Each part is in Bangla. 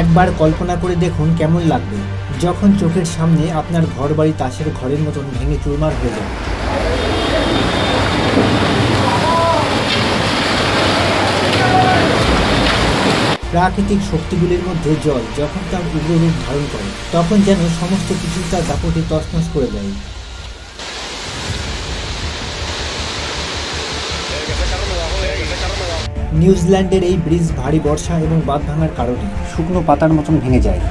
একবার কল্পনা করে দেখুন কেমন লাগবে যখন চোখের সামনে আপনার ঘরবাড়ি তাসের ঘরের মতন ভেঙে চুরমার হয়ে যাবে। প্রাকৃতিক শক্তিগুলির মধ্যে জল যখন তার উগ্র রূপ ধারণ করে তখন যেন সমস্ত কিছু তার দাপটে তছনছ করে দেয়। নিউজিল্যান্ডের এই ব্রিজ ভারী বর্ষা এবং বাঁধ ভাঙার কারণে শুকনো পাতার মতন ভেঙে যায়।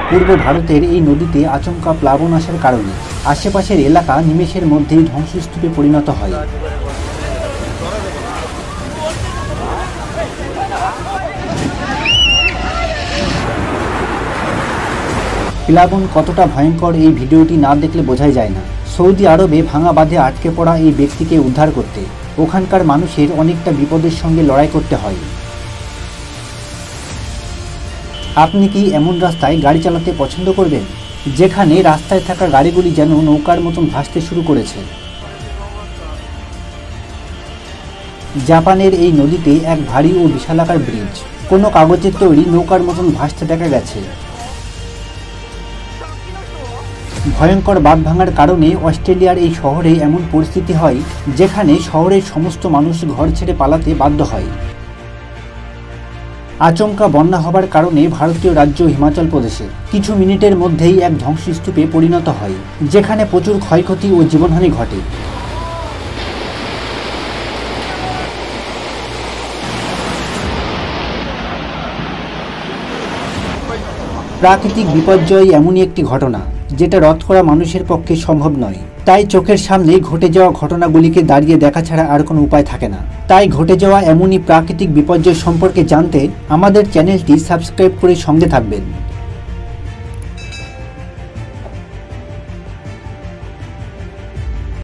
পূর্ব ভারতের এই নদীতে আচমকা প্লাবন আসার কারণে আশেপাশের এলাকা নিমেষের মধ্যেই ধ্বংসস্তূপে পরিণত হয়। প্লাবন কতটা ভয়ঙ্কর এই ভিডিওটি না দেখলে বোঝাই যায় না। সৌদি আরবে ভাঙা বাঁধে আটকে পড়া এই ব্যক্তিকে উদ্ধার করতে ওখানকার মানুষের অনেকটা বিপদের সঙ্গে লড়াই করতে হয়। আপনি কি এমন রাস্তায় গাড়ি চালাতে পছন্দ করবেন যেখানে রাস্তায় থাকা গাড়িগুলি যেন নৌকার মতন ভাসতে শুরু করেছে? জাপানের এই নদীতে এক ভারী ও বিশালাকার ব্রিজ কোনো কাগজের তৈরি নৌকার মতন ভাসতে দেখা গেছে। ভয়ঙ্কর বাঁধ ভাঙার কারণে অস্ট্রেলিয়ার এই শহরে এমন পরিস্থিতি হয় যেখানে শহরের সমস্ত মানুষ ঘর ছেড়ে পালাতে বাধ্য হয়। আচমকা বন্যা হবার কারণে ভারতীয় রাজ্য হিমাচল প্রদেশে কিছু মিনিটের মধ্যেই এক ধ্বংসস্তূপে পরিণত হয় যেখানে প্রচুর ক্ষয়ক্ষতি ও জীবনহানি ঘটে। প্রাকৃতিক বিপর্যয় এমনই একটি ঘটনা যেটা রদ করা মানুষের পক্ষে সম্ভব নয়। তাই চোখের সামনে ঘটে যাওয়া ঘটনাগুলিকে দাঁড়িয়ে দেখা ছাড়া আর কোনো উপায় থাকে না। তাই ঘটে যাওয়া এমনই প্রাকৃতিক বিপর্যয় সম্পর্কে জানতে আমাদের চ্যানেলটি সাবস্ক্রাইব করে সঙ্গে থাকবেন।